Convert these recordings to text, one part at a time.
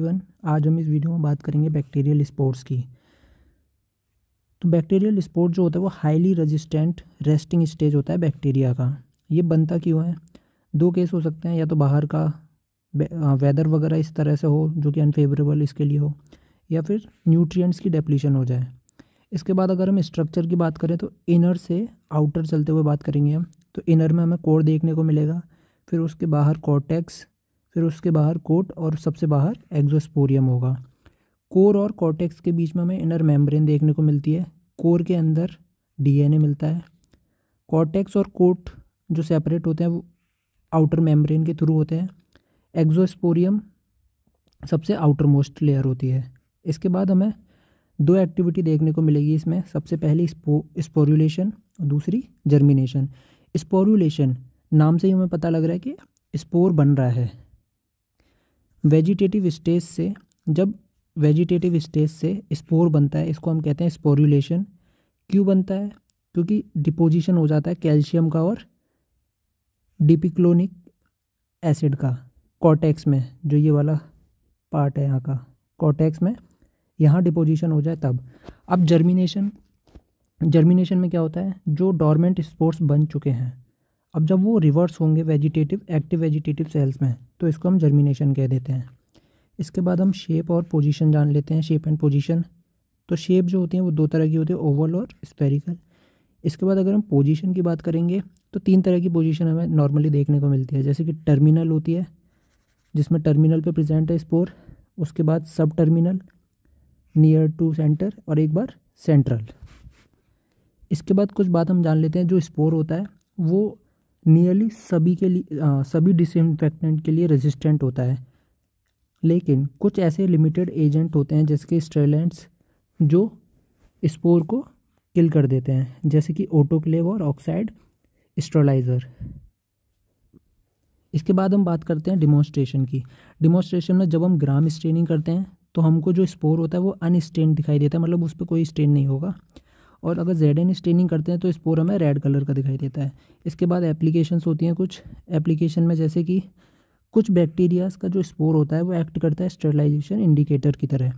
Everyone, आज हम इस वीडियो में बात करेंगे बैक्टीरियल स्पोर्स की। तो बैक्टीरियल स्पोर जो होता है वो हाईली रेजिस्टेंट रेस्टिंग स्टेज होता है बैक्टीरिया का। ये बनता क्यों है? दो केस हो सकते हैं, या तो बाहर का वेदर वगैरह इस तरह से हो जो कि अनफेवरेबल इसके लिए हो, या फिर न्यूट्रिएंट्स की डेप्लीशन हो जाए। इसके बाद अगर हम स्ट्रक्चर की बात करें तो इनर से आउटर चलते हुए बात करेंगे हम। तो इनर में हमें कोर देखने को मिलेगा, फिर उसके बाहर कॉर्टेक्स, फिर उसके बाहर कोट और सबसे बाहर एक्सोस्पोरियम होगा। कोर और कॉर्टेक्स के बीच में हमें इनर मेम्ब्रेन देखने को मिलती है। कोर के अंदर डीएनए मिलता है। कॉर्टेक्स और कोट जो सेपरेट होते हैं वो आउटर मेम्ब्रेन के थ्रू होते हैं। एक्सोस्पोरियम सबसे आउटर मोस्ट लेयर होती है। इसके बाद हमें दो एक्टिविटी देखने को मिलेगी इसमें। सबसे पहली स्पोरुलेशन और दूसरी जर्मिनेशन। स्पोरुलेशन नाम से ही हमें पता लग रहा है कि स्पोर बन रहा है। वेजिटेटिव स्टेज से जब वेजिटेटिव स्टेज से स्पोर बनता है, इसको हम कहते हैं स्पोरुलेशन। क्यों बनता है? क्योंकि डिपोजिशन हो जाता है कैल्शियम का और डिपिक्लोनिक एसिड का कॉर्टेक्स में, जो ये वाला पार्ट है यहाँ का कॉर्टेक्स में, यहाँ डिपोजिशन हो जाए तब। अब जर्मिनेशन में क्या होता है? जो डॉर्मेंट स्पोर्स बन चुके हैं, अब जब वो रिवर्स होंगे एक्टिव वेजिटेटिव सेल्स में, तो इसको हम जर्मिनेशन कह देते हैं। इसके बाद हम शेप और पोजीशन जान लेते हैं, शेप एंड पोजीशन। तो शेप जो होती है वो दो तरह की होती है, ओवल और स्फेरिकल। इसके बाद अगर हम पोजीशन की बात करेंगे तो तीन तरह की पोजीशन हमें नॉर्मली देखने को मिलती है। जैसे कि टर्मिनल होती है, जिसमें टर्मिनल पे प्रेजेंट है स्पोर, उसके बाद सब टर्मिनल, नियर टू सेंटर, और एक बार सेंट्रल। इसके बाद कुछ बात हम जान लेते हैं। जो स्पोर होता है वो नियरली सभी डिसइंफेक्टेंट के लिए रेजिस्टेंट होता है, लेकिन कुछ ऐसे लिमिटेड एजेंट होते हैं जैसे कि स्टेरलेंट्स जो स्पोर को किल कर देते हैं, जैसे कि ऑटोक्लेव और ऑक्साइड स्टेरलाइजर। इसके बाद हम बात करते हैं डिमॉन्स्ट्रेशन की। डिमॉन्स्ट्रेशन में जब हम ग्राम स्टेनिंग करते हैं तो हमको जो स्पोर होता है वो अनस्टेन्ड दिखाई देता है, मतलब उस पर कोई स्टेन नहीं होगा। और अगर ZN स्टेनिंग करते हैं तो स्पोर हमें रेड कलर का दिखाई देता है। इसके बाद एप्लीकेशंस होती हैं कुछ। एप्लीकेशन में जैसे कि कुछ बैक्टीरियाज का जो स्पोर होता है वो एक्ट करता है स्टेरिलाइजेशन इंडिकेटर की तरह।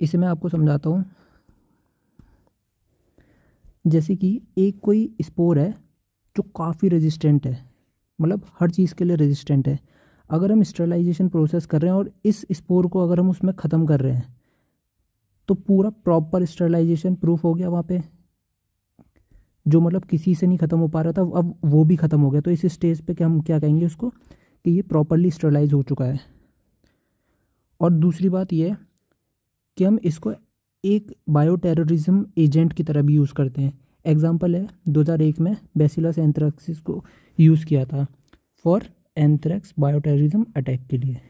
इसे मैं आपको समझाता हूँ। जैसे कि एक कोई स्पोर है जो काफ़ी रेजिस्टेंट है, मतलब हर चीज़ के लिए रेजिस्टेंट है। अगर हम स्टेरिलाइजेशन प्रोसेस कर रहे हैं और इस स्पोर को अगर हम उसमें ख़त्म कर रहे हैं तो पूरा प्रॉपर स्टेरिलाइजेशन प्रूफ हो गया वहाँ पे, जो मतलब किसी से नहीं ख़त्म हो पा रहा था, अब वो भी ख़त्म हो गया। तो इस स्टेज पे हम क्या कहेंगे उसको कि ये प्रॉपरली स्टेरिलाइज हो चुका है। और दूसरी बात ये है कि हम इसको एक बायो टेररिज्म एजेंट की तरह भी यूज़ करते हैं। एग्जांपल है 2001 में बैसिलस एंथ्रेक्सिस को यूज़ किया था for anthrax bio terrorism attack के लिए।